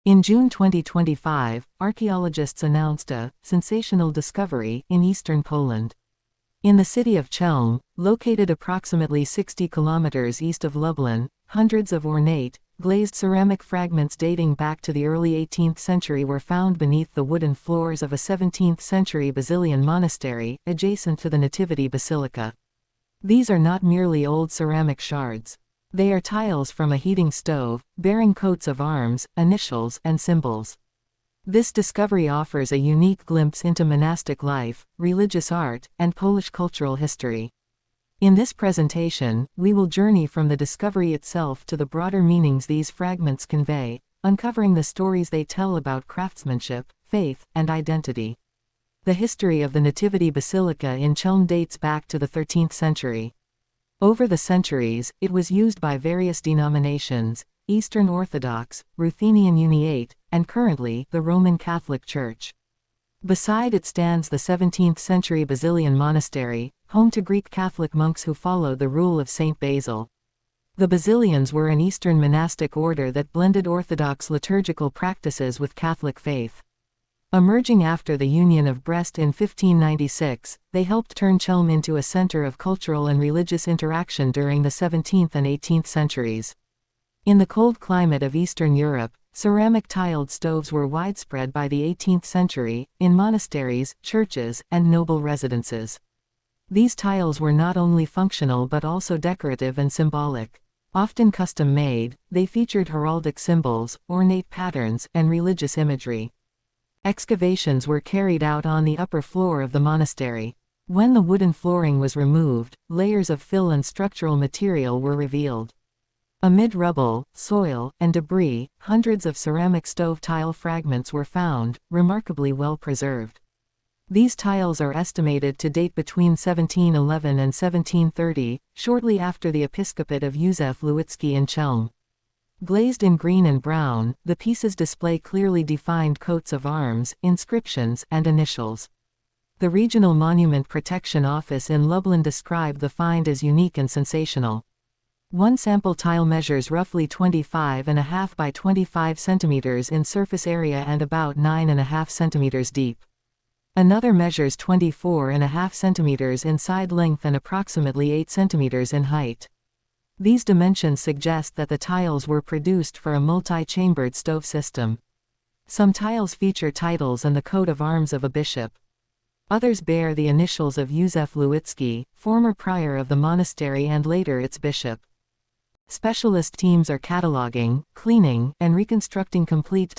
In June 2025, archaeologists announced a sensational discovery in eastern Poland. In the city of Chełm, located approximately 60 kilometers east of Lublin, hundreds of ornate, glazed ceramic fragments dating back to the early 18th century were found beneath the wooden floors of a 17th-century Basilian monastery, adjacent to the Nativity Basilica. These are not merely old ceramic shards. They are tiles from a heating stove, bearing coats of arms, initials, and symbols. This discovery offers a unique glimpse into monastic life, religious art, and Polish cultural history. In this presentation, we will journey from the discovery itself to the broader meanings these fragments convey, uncovering the stories they tell about craftsmanship, faith, and identity. The history of the Nativity Basilica in Chełm dates back to the 13th century. Over the centuries, it was used by various denominations: Eastern Orthodox, Ruthenian Uniate, and currently, the Roman Catholic Church. Beside it stands the 17th-century Basilian Monastery, home to Greek Catholic monks who followed the rule of Saint Basil. The Basilians were an Eastern monastic order that blended Orthodox liturgical practices with Catholic faith. Emerging after the Union of Brest in 1596, they helped turn Chełm into a center of cultural and religious interaction during the 17th and 18th centuries. In the cold climate of Eastern Europe, ceramic tiled stoves were widespread by the 18th century, in monasteries, churches, and noble residences. These tiles were not only functional but also decorative and symbolic. Often custom-made, they featured heraldic symbols, ornate patterns, and religious imagery. Excavations were carried out on the upper floor of the monastery. When the wooden flooring was removed, layers of fill and structural material were revealed. Amid rubble, soil, and debris, hundreds of ceramic stove tile fragments were found, remarkably well preserved. These tiles are estimated to date between 1711 and 1730, shortly after the episcopate of Józef Lewicki in Chełm. Glazed in green and brown, the pieces display clearly defined coats of arms, inscriptions, and initials. The Regional Monument Protection Office in Lublin described the find as unique and sensational. One sample tile measures roughly 25.5 by 25 centimeters in surface area and about 9.5 centimeters deep. Another measures 24.5 centimeters in side length and approximately 8 centimeters in height. These dimensions suggest that the tiles were produced for a multi-chambered stove system. Some tiles feature titles and the coat of arms of a bishop. Others bear the initials of Józef Lewicki, former prior of the monastery and later its bishop. Specialist teams are cataloging, cleaning, and reconstructing complete